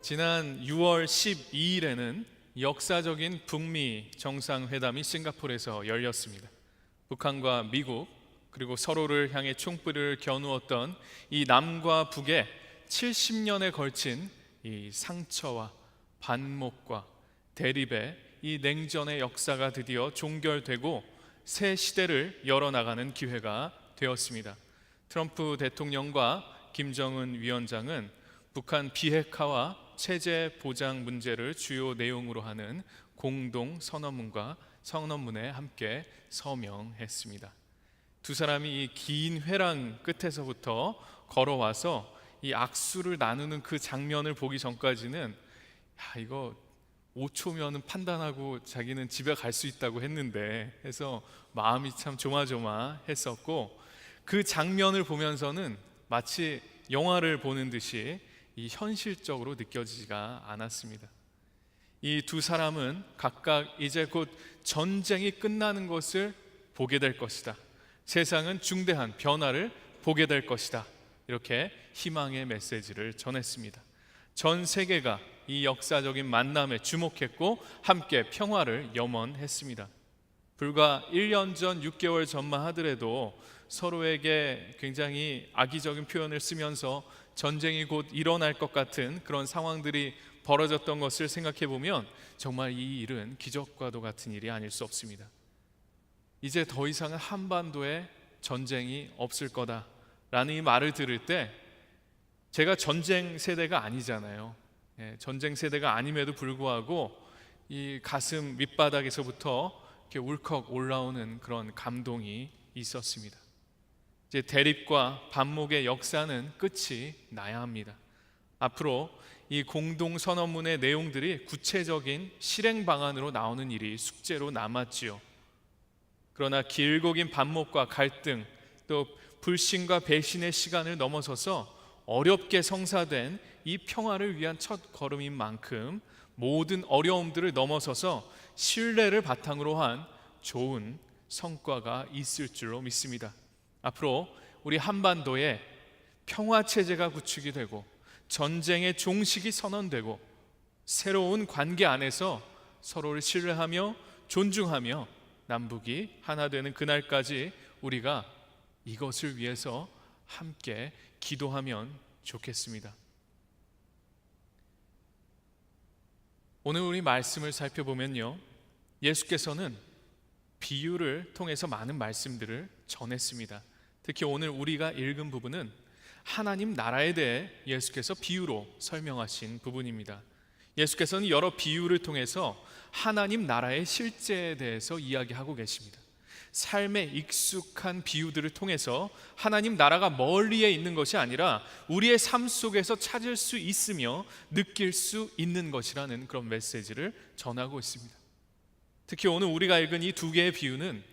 지난 6월 12일에는 역사적인 북미 정상회담이 싱가포르에서 열렸습니다. 북한과 미국 그리고 서로를 향해 총불을 겨누었던 이 남과 북의 70년에 걸친 이 상처와 반목과 대립의 이 냉전의 역사가 드디어 종결되고 새 시대를 열어나가는 기회가 되었습니다. 트럼프 대통령과 김정은 위원장은 북한 비핵화와 체제 보장 문제를 주요 내용으로 하는 공동 선언문에 함께 서명했습니다. 두 사람이 이 긴 회랑 끝에서부터 걸어와서 이 악수를 나누는 그 장면을 보기 전까지는 이거 5초면은 판단하고 자기는 집에 갈 수 있다고 했는데 해서 마음이 참 조마조마했었고, 그 장면을 보면서는 마치 영화를 보는 듯이 이 현실적으로 느껴지지가 않았습니다. 이 두 사람은 각각 이제 곧 전쟁이 끝나는 것을 보게 될 것이다, 세상은 중대한 변화를 보게 될 것이다, 이렇게 희망의 메시지를 전했습니다. 전 세계가 이 역사적인 만남에 주목했고 함께 평화를 염원했습니다. 불과 1년 전, 6개월 전만 하더라도 서로에게 굉장히 악의적인 표현을 쓰면서 전쟁이 곧 일어날 것 같은 그런 상황들이 벌어졌던 것을 생각해 보면 정말 이 일은 기적과도 같은 일이 아닐 수 없습니다. 이제 더 이상은 한반도에 전쟁이 없을 거다라는 이 말을 들을 때, 제가 전쟁 세대가 아니잖아요. 전쟁 세대가 아님에도 불구하고 이 가슴 밑바닥에서부터 이렇게 울컥 올라오는 그런 감동이 있었습니다. 이제 대립과 반목의 역사는 끝이 나야 합니다. 앞으로 이 공동선언문의 내용들이 구체적인 실행 방안으로 나오는 일이 숙제로 남았지요. 그러나 길고 긴 반목과 갈등, 또 불신과 배신의 시간을 넘어서서 어렵게 성사된 이 평화를 위한 첫 걸음인 만큼 모든 어려움들을 넘어서서 신뢰를 바탕으로 한 좋은 성과가 있을 줄로 믿습니다. 앞으로 우리 한반도에 평화체제가 구축이 되고 전쟁의 종식이 선언되고 새로운 관계 안에서 서로를 신뢰하며 존중하며 남북이 하나 되는 그날까지 우리가 이것을 위해서 함께 기도하면 좋겠습니다. 오늘 우리 말씀을 살펴보면요, 예수께서는 비유를 통해서 많은 말씀들을 전했습니다. 특히 오늘 우리가 읽은 부분은 하나님 나라에 대해 예수께서 비유로 설명하신 부분입니다. 예수께서는 여러 비유를 통해서 하나님 나라의 실제에 대해서 이야기하고 계십니다. 삶에 익숙한 비유들을 통해서 하나님 나라가 멀리에 있는 것이 아니라 우리의 삶 속에서 찾을 수 있으며 느낄 수 있는 것이라는 그런 메시지를 전하고 있습니다. 특히 오늘 우리가 읽은 이 두 개의 비유는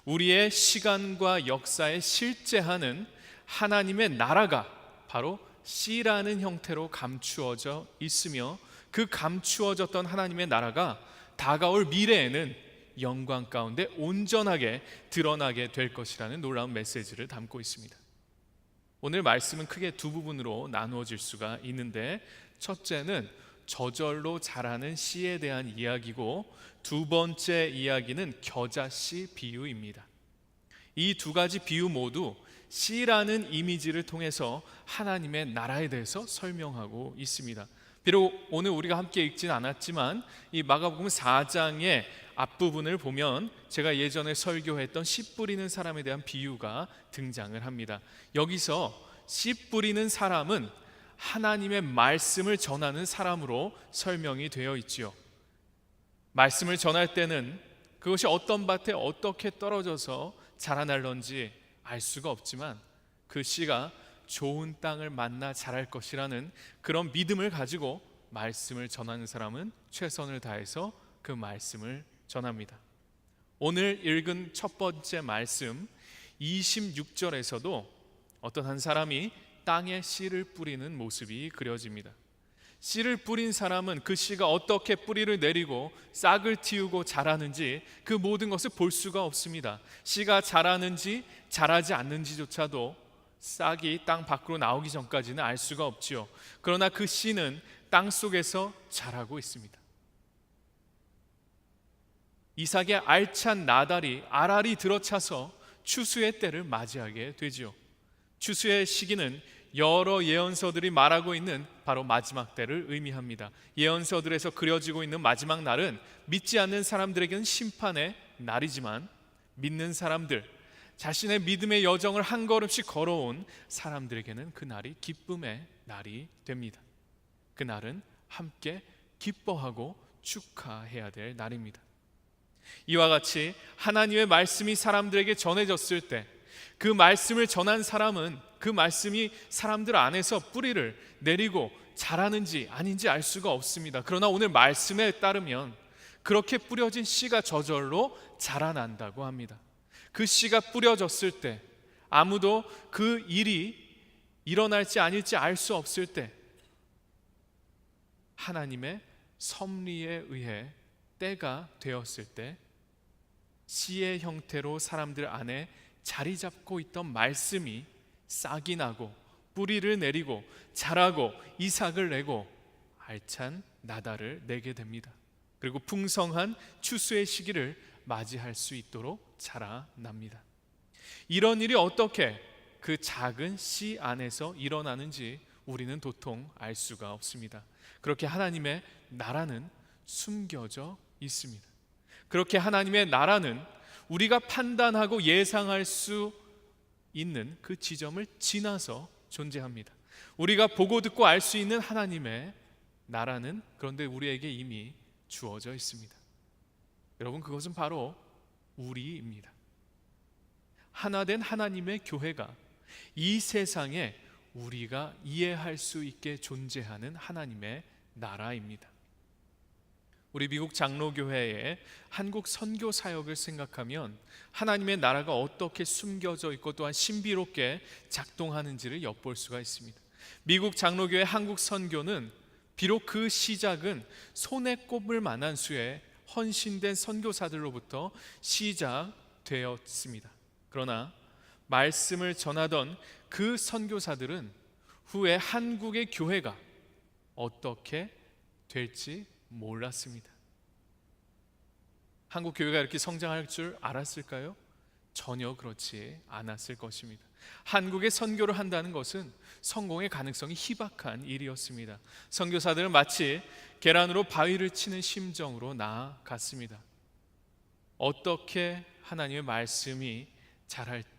우리의 시간과 역사에 실제하는 하나님의 나라가 바로 씨라는 형태로 감추어져 있으며, 그 감추어졌던 하나님의 나라가 다가올 미래에는 영광 가운데 온전하게 드러나게 될 것이라는 놀라운 메시지를 담고 있습니다. 오늘 말씀은 크게 두 부분으로 나누어질 수가 있는데, 첫째는 저절로 자라는 씨에 대한 이야기고, 두 번째 이야기는 겨자씨 비유입니다. 이 두 가지 비유 모두 씨라는 이미지를 통해서 하나님의 나라에 대해서 설명하고 있습니다. 비록 오늘 우리가 함께 읽지는 않았지만 이 마가복음 4장의 앞부분을 보면 제가 예전에 설교했던 씨 뿌리는 사람에 대한 비유가 등장을 합니다. 여기서 씨 뿌리는 사람은 하나님의 말씀을 전하는 사람으로 설명이 되어 있지요. 말씀을 전할 때는 그것이 어떤 밭에 어떻게 떨어져서 자라날런지 알 수가 없지만 그 씨가 좋은 땅을 만나 자랄 것이라는 그런 믿음을 가지고 말씀을 전하는 사람은 최선을 다해서 그 말씀을 전합니다. 오늘 읽은 첫 번째 말씀 26절에서도 어떤 한 사람이 땅에 씨를 뿌리는 모습이 그려집니다. 씨를 뿌린 사람은 그 씨가 어떻게 뿌리를 내리고 싹을 틔우고 자라는지 그 모든 것을 볼 수가 없습니다. 씨가 자라는지 자라지 않는지조차도 싹이 땅 밖으로 나오기 전까지는 알 수가 없지요. 그러나 그 씨는 땅 속에서 자라고 있습니다. 이삭의 알찬 나달이 알알이 들어차서 추수의 때를 맞이하게 되죠. 추수의 시기는 여러 예언서들이 말하고 있는 바로 마지막 때를 의미합니다. 예언서들에서 그려지고 있는 마지막 날은 믿지 않는 사람들에게는 심판의 날이지만, 믿는 사람들, 자신의 믿음의 여정을 한 걸음씩 걸어온 사람들에게는 그 날이 기쁨의 날이 됩니다. 그 날은 함께 기뻐하고 축하해야 될 날입니다. 이와 같이 하나님의 말씀이 사람들에게 전해졌을 때, 그 말씀을 전한 사람은 그 말씀이 사람들 안에서 뿌리를 내리고 자라는지 아닌지 알 수가 없습니다. 그러나 오늘 말씀에 따르면 그렇게 뿌려진 씨가 저절로 자라난다고 합니다. 그 씨가 뿌려졌을 때, 아무도 그 일이 일어날지 아닐지 알 수 없을 때, 하나님의 섭리에 의해 때가 되었을 때, 씨의 형태로 사람들 안에 자리 잡고 있던 말씀이 싹이 나고 뿌리를 내리고 자라고 이삭을 내고 알찬 나달을 내게 됩니다. 그리고 풍성한 추수의 시기를 맞이할 수 있도록 자라납니다. 이런 일이 어떻게 그 작은 씨 안에서 일어나는지 우리는 도통 알 수가 없습니다. 그렇게 하나님의 나라는 숨겨져 있습니다. 그렇게 하나님의 나라는 우리가 판단하고 예상할 수 있는 그 지점을 지나서 존재합니다. 우리가 보고 듣고 알 수 있는 하나님의 나라는 그런데 우리에게 이미 주어져 있습니다. 여러분, 그것은 바로 우리입니다. 하나된 하나님의 교회가 이 세상에 우리가 이해할 수 있게 존재하는 하나님의 나라입니다. 우리 미국 장로교회의 한국 선교 사역을 생각하면 하나님의 나라가 어떻게 숨겨져 있고 또한 신비롭게 작동하는지를 엿볼 수가 있습니다. 미국 장로교회 한국 선교는 비록 그 시작은 손에 꼽을 만한 수의 헌신된 선교사들로부터 시작되었습니다. 그러나 말씀을 전하던 그 선교사들은 후에 한국의 교회가 어떻게 될지 몰랐습니다. 한국 교회가 이렇게 성장할 줄 알았을까요? 전혀 그렇지 않았을 것입니다. 한국에 선교를 한다는 것은 성공의 가능성이 희박한 일이었습니다. 선교사들은 마치 계란으로 바위를 치는 심정으로 나아갔습니다. 어떻게 하나님의 말씀이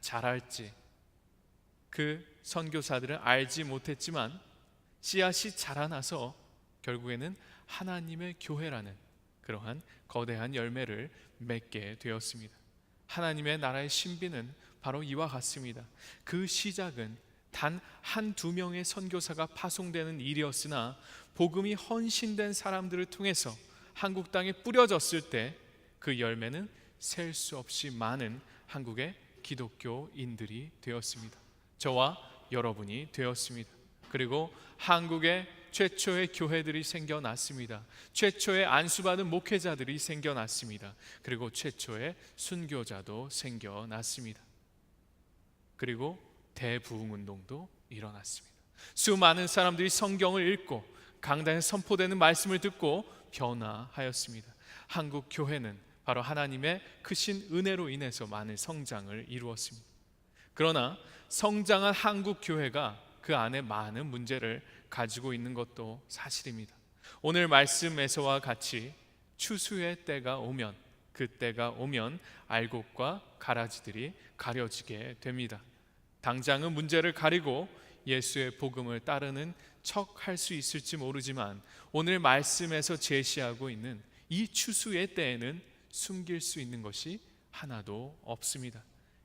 자랄지 그 선교사들은 알지 못했지만 씨앗이 자라나서 결국에는 하나님의 교회라는 그러한 거대한 열매를 맺게 되었습니다. 하나님의 나라의 신비는 바로 이와 같습니다. 그 시작은 단 한두 명의 선교사가 파송되는 일이었으나 복음이 헌신된 사람들을 통해서 한국 땅에 뿌려졌을 때 그 열매는 셀 수 없이 많은 한국의 기독교인들이 되었습니다. 저와 여러분이 되었습니다. 그리고 한국의 최초의 교회들이 생겨났습니다. 최초의 안수받은 목회자들이 생겨났습니다. 그리고 최초의 순교자도 생겨났습니다. 그리고 대부흥운동도 일어났습니다. 수많은 사람들이 성경을 읽고 강단에 선포되는 말씀을 듣고 변화하였습니다. 한국 교회는 바로 하나님의 크신 은혜로 인해서 많은 성장을 이루었습니다. 그러나 성장한 한국 교회가 그 안에 많은 문제를 가지고 있는 것도 사실입니다. 오늘 말씀에서와 같이 추수의 때가 오면, 그 때가 오면 알곡과 가라지들이 가려지게 됩니다. 당장은 문제를 가리고 예수의 복음을 따르는 척 할 수 있을지 모르지만 오늘 말씀에서 제시하고 있는 이 추수의 때에는 숨길 수 있는 것이 하나도 없습니다.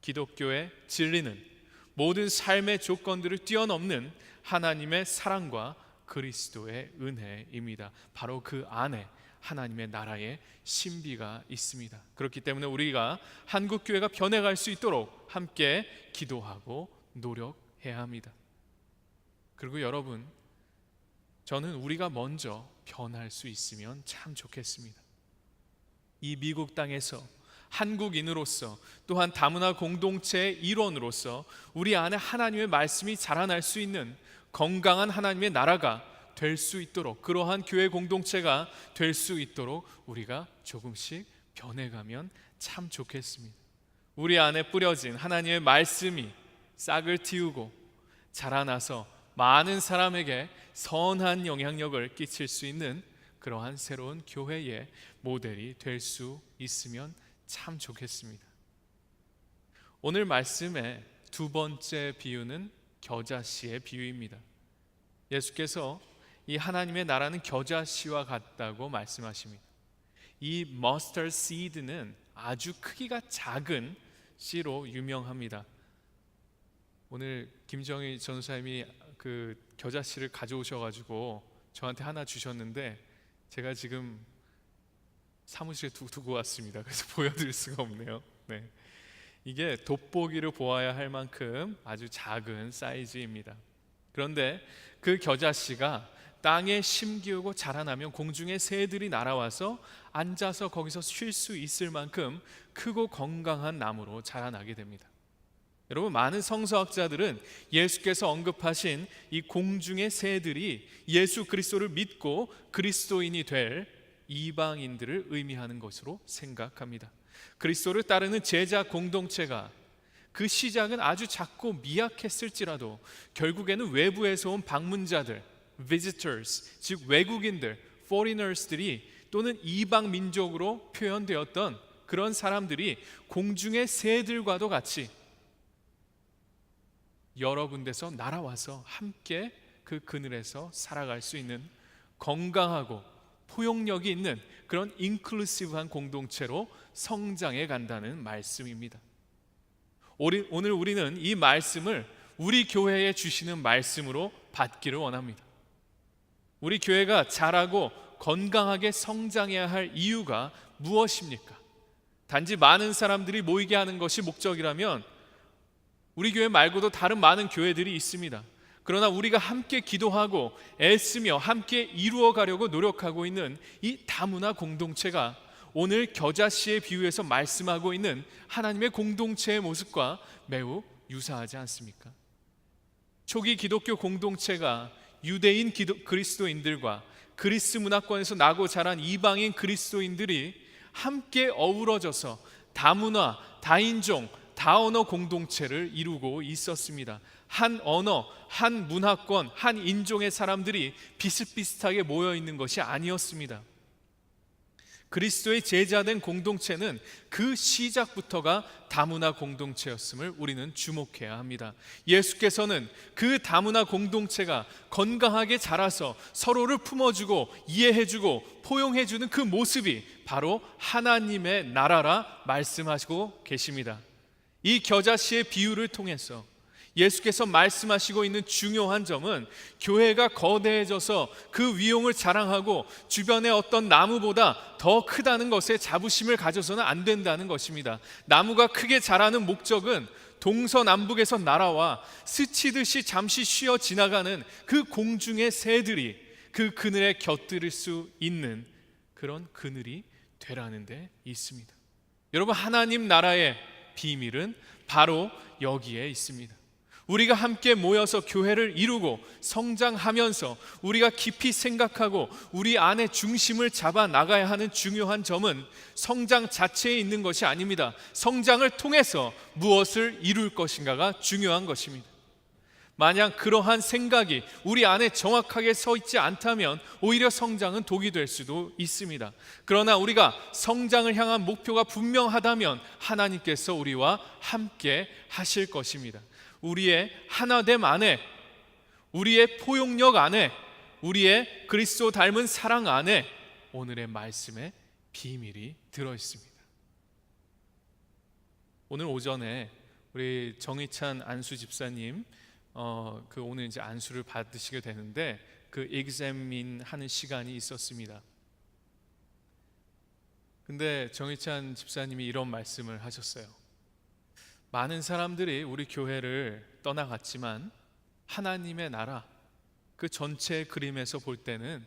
기독교의 진리는 모든 삶의 조건들을 뛰어넘는 하나님의 사랑과 그리스도의 은혜입니다. 바로 그 안에 하나님의 나라의 신비가 있습니다. 그렇기 때문에 우리가 한국교회가 변해갈 수 있도록 함께 기도하고 노력해야 합니다. 그리고 여러분, 저는 우리가 먼저 변할 수 있으면 참 좋겠습니다. 이 미국 땅에서 한국인으로서 또한 다문화 공동체의 일원으로서 우리 안에 하나님의 말씀이 자라날 수 있는 건강한 하나님의 나라가 될 수 있도록, 그러한 교회 공동체가 될 수 있도록 우리가 조금씩 변해가면 참 좋겠습니다. 우리 안에 뿌려진 하나님의 말씀이 싹을 틔우고 자라나서 많은 사람에게 선한 영향력을 끼칠 수 있는 그러한 새로운 교회의 모델이 될 수 있으면 참 좋겠습니다. 오늘 말씀의 두 번째 비유는 겨자씨의 비유입니다. 예수께서 이 하나님의 나라는 겨자씨와 같다고 말씀하십니다. 이 머스터드 시드는 아주 크기가 작은 씨로 유명합니다. 오늘 김정희 전사님이 그 겨자씨를 가져오셔가지고 저한테 하나 주셨는데 제가 지금 사무실에 두고 왔습니다. 그래서 보여드릴 수가 없네요. 네. 이게 돋보기를 보아야 할 만큼 아주 작은 사이즈입니다. 그런데 그 겨자씨가 땅에 심기우고 자라나면 공중의 새들이 날아와서 앉아서 거기서 쉴 수 있을 만큼 크고 건강한 나무로 자라나게 됩니다. 여러분, 많은 성서학자들은 예수께서 언급하신 이 공중의 새들이 예수 그리스도를 믿고 그리스도인이 될 이방인들을 의미하는 것으로 생각합니다. 그리스도를 따르는 제자 공동체가 그 시작은 아주 작고 미약했을지라도 결국에는 외부에서 온 방문자들, visitors, 즉 외국인들, foreigners들이 또는 이방 민족으로 표현되었던 그런 사람들이 공중의 새들과도 같이 여러 군데서 날아와서 함께 그 그늘에서 살아갈 수 있는 건강하고 포용력이 있는 그런 인클루시브한 공동체로 성장해 간다는 말씀입니다. 오늘 우리는 이 말씀을 우리 교회에 주시는 말씀으로 받기를 원합니다. 우리 교회가 자라고 건강하게 성장해야 할 이유가 무엇입니까? 단지 많은 사람들이 모이게 하는 것이 목적이라면 우리 교회 말고도 다른 많은 교회들이 있습니다. 그러나 우리가 함께 기도하고 애쓰며 함께 이루어 가려고 노력하고 있는 이 다문화 공동체가 오늘 겨자씨의 비유에서 말씀하고 있는 하나님의 공동체의 모습과 매우 유사하지 않습니까? 초기 기독교 공동체가 유대인 그리스도인들과 그리스 문화권에서 나고 자란 이방인 그리스도인들이 함께 어우러져서 다문화, 다인종, 다언어 공동체를 이루고 있었습니다. 한 언어, 한 문화권, 한 인종의 사람들이 비슷비슷하게 모여 있는 것이 아니었습니다. 그리스도의 제자된 공동체는 그 시작부터가 다문화 공동체였음을 우리는 주목해야 합니다. 예수께서는 그 다문화 공동체가 건강하게 자라서 서로를 품어주고 이해해주고 포용해주는 그 모습이 바로 하나님의 나라라 말씀하시고 계십니다. 이 겨자씨의 비유를 통해서 예수께서 말씀하시고 있는 중요한 점은 교회가 거대해져서 그 위용을 자랑하고 주변의 어떤 나무보다 더 크다는 것에 자부심을 가져서는 안 된다는 것입니다. 나무가 크게 자라는 목적은 동서남북에서 날아와 스치듯이 잠시 쉬어 지나가는 그 공중의 새들이 그 그늘에 곁들일 수 있는 그런 그늘이 되라는 데 있습니다. 여러분, 하나님 나라의 비밀은 바로 여기에 있습니다. 우리가 함께 모여서 교회를 이루고 성장하면서 우리가 깊이 생각하고 우리 안에 중심을 잡아 나가야 하는 중요한 점은 성장 자체에 있는 것이 아닙니다. 성장을 통해서 무엇을 이룰 것인가가 중요한 것입니다. 만약 그러한 생각이 우리 안에 정확하게 서 있지 않다면 오히려 성장은 독이 될 수도 있습니다. 그러나 우리가 성장을 향한 목표가 분명하다면 하나님께서 우리와 함께 하실 것입니다. 우리의 하나됨 안에, 우리의 포용력 안에, 우리의 그리스도 닮은 사랑 안에 오늘의 말씀에 비밀이 들어 있습니다. 오늘 오전에 우리 정희찬 안수 집사님 오늘 이제 안수를 받으시게 되는데 그 examine 하는 시간이 있었습니다. 근데 정희찬 집사님이 이런 말씀을 하셨어요. 많은 사람들이 우리 교회를 떠나갔지만 하나님의 나라 그 전체 그림에서 볼 때는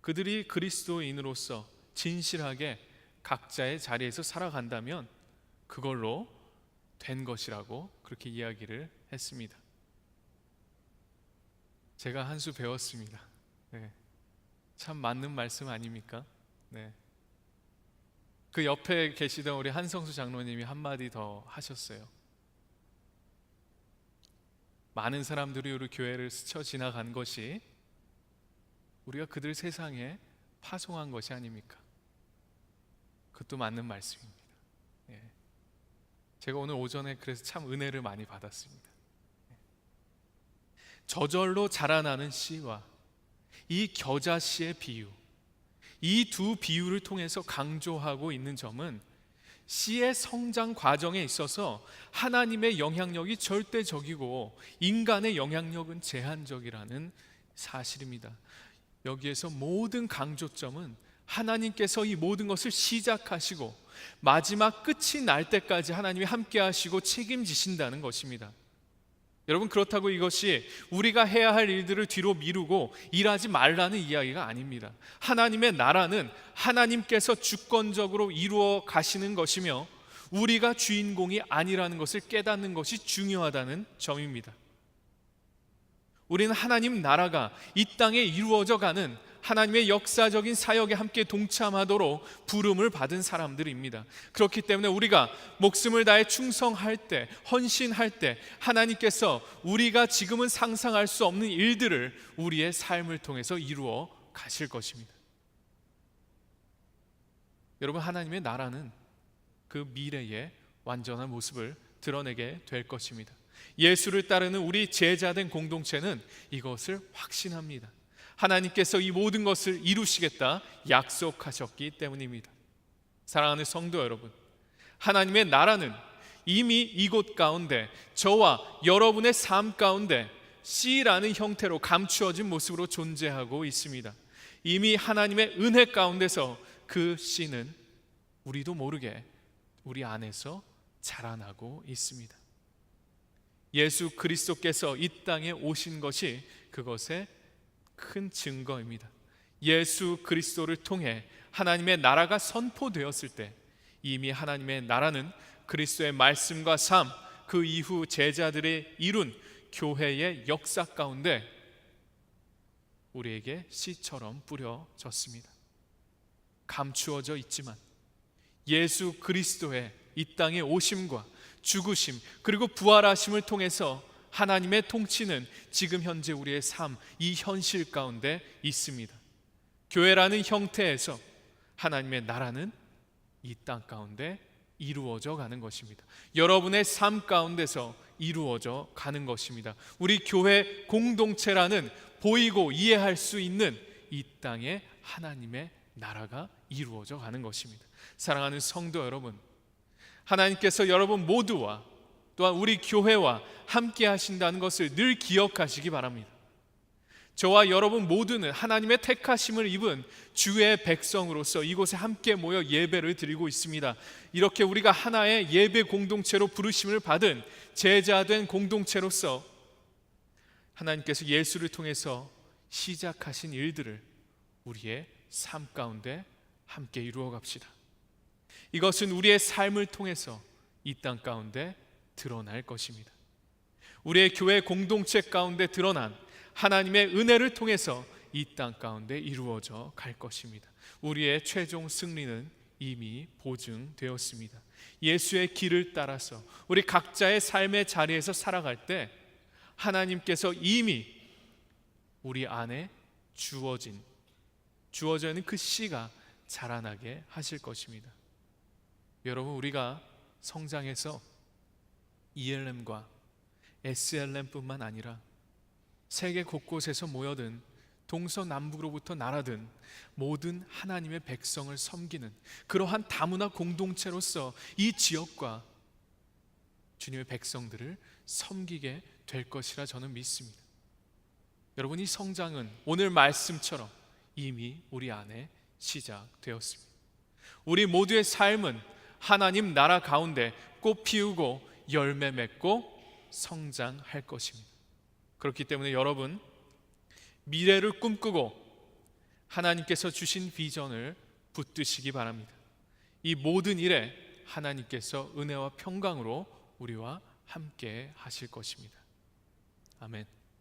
그들이 그리스도인으로서 진실하게 각자의 자리에서 살아간다면 그걸로 된 것이라고 그렇게 이야기를 했습니다. 제가 한 수 배웠습니다. 네. 참 맞는 말씀 아닙니까? 네. 그 옆에 계시던 우리 한성수 장로님이 한마디 더 하셨어요. 많은 사람들이 우리 교회를 스쳐 지나간 것이 우리가 그들 세상에 파송한 것이 아닙니까? 그것도 맞는 말씀입니다. 예. 제가 오늘 오전에 그래서 참 은혜를 많이 받았습니다. 저절로 자라나는 씨와 이 겨자씨의 비유, 이 두 비유를 통해서 강조하고 있는 점은 씨의 성장 과정에 있어서 하나님의 영향력이 절대적이고 인간의 영향력은 제한적이라는 사실입니다. 여기에서 모든 강조점은 하나님께서 이 모든 것을 시작하시고 마지막 끝이 날 때까지 하나님이 함께 하시고 책임지신다는 것입니다. 여러분, 그렇다고 이것이 우리가 해야 할 일들을 뒤로 미루고 일하지 말라는 이야기가 아닙니다. 하나님의 나라는 하나님께서 주권적으로 이루어 가시는 것이며 우리가 주인공이 아니라는 것을 깨닫는 것이 중요하다는 점입니다. 우리는 하나님 나라가 이 땅에 이루어져 가는 하나님의 역사적인 사역에 함께 동참하도록 부름을 받은 사람들입니다. 그렇기 때문에 우리가 목숨을 다해 충성할 때, 헌신할 때 하나님께서 우리가 지금은 상상할 수 없는 일들을 우리의 삶을 통해서 이루어 가실 것입니다. 여러분, 하나님의 나라는 그 미래의 완전한 모습을 드러내게 될 것입니다. 예수를 따르는 우리 제자된 공동체는 이것을 확신합니다. 하나님께서 이 모든 것을 이루시겠다 약속하셨기 때문입니다. 사랑하는 성도 여러분, 하나님의 나라는 이미 이곳 가운데 저와 여러분의 삶 가운데 씨라는 형태로 감추어진 모습으로 존재하고 있습니다. 이미 하나님의 은혜 가운데서 그 씨는 우리도 모르게 우리 안에서 자라나고 있습니다. 예수 그리스도께서 이 땅에 오신 것이 그것의 큰 증거입니다. 예수 그리스도를 통해 하나님의 나라가 선포되었을 때 이미 하나님의 나라는 그리스도의 말씀과 삶, 그 이후 제자들의 이룬 교회의 역사 가운데 우리에게 씨처럼 뿌려졌습니다. 감추어져 있지만 예수 그리스도의 이 땅에 오심과 죽으심 그리고 부활하심을 통해서 하나님의 통치는 지금 현재 우리의 삶, 이 현실 가운데 있습니다. 교회라는 형태에서 하나님의 나라는 이 땅 가운데 이루어져 가는 것입니다. 여러분의 삶 가운데서 이루어져 가는 것입니다. 우리 교회 공동체라는 보이고 이해할 수 있는 이 땅에 하나님의 나라가 이루어져 가는 것입니다. 사랑하는 성도 여러분, 하나님께서 여러분 모두와 또한 우리 교회와 함께 하신다는 것을 늘 기억하시기 바랍니다. 저와 여러분 모두는 하나님의 택하심을 입은 주의 백성으로서 이곳에 함께 모여 예배를 드리고 있습니다. 이렇게 우리가 하나의 예배 공동체로 부르심을 받은 제자된 공동체로서 하나님께서 예수를 통해서 시작하신 일들을 우리의 삶 가운데 함께 이루어 갑시다. 이것은 우리의 삶을 통해서 이 땅 가운데 드러날 것입니다. 우리의 교회 공동체 가운데 드러난 하나님의 은혜를 통해서 이 땅 가운데 이루어져 갈 것입니다. 우리의 최종 승리는 이미 보증되었습니다. 예수의 길을 따라서 우리 각자의 삶의 자리에서 살아갈 때 하나님께서 이미 우리 안에 주어져 있는 그 씨가 자라나게 하실 것입니다. 여러분, 우리가 성장해서 ELM과 SLM뿐만 아니라 세계 곳곳에서 모여든 동서남북으로부터 날아든 모든 하나님의 백성을 섬기는 그러한 다문화 공동체로서 이 지역과 주님의 백성들을 섬기게 될 것이라 저는 믿습니다. 여러분, 이 성장은 오늘 말씀처럼 이미 우리 안에 시작되었습니다. 우리 모두의 삶은 하나님 나라 가운데 꽃 피우고 열매 맺고 성장할 것입니다. 그렇기 때문에 여러분, 미래를 꿈꾸고 하나님께서 주신 비전을 붙드시기 바랍니다. 이 모든 일에 하나님께서 은혜와 평강으로 우리와 함께 하실 것입니다. 아멘.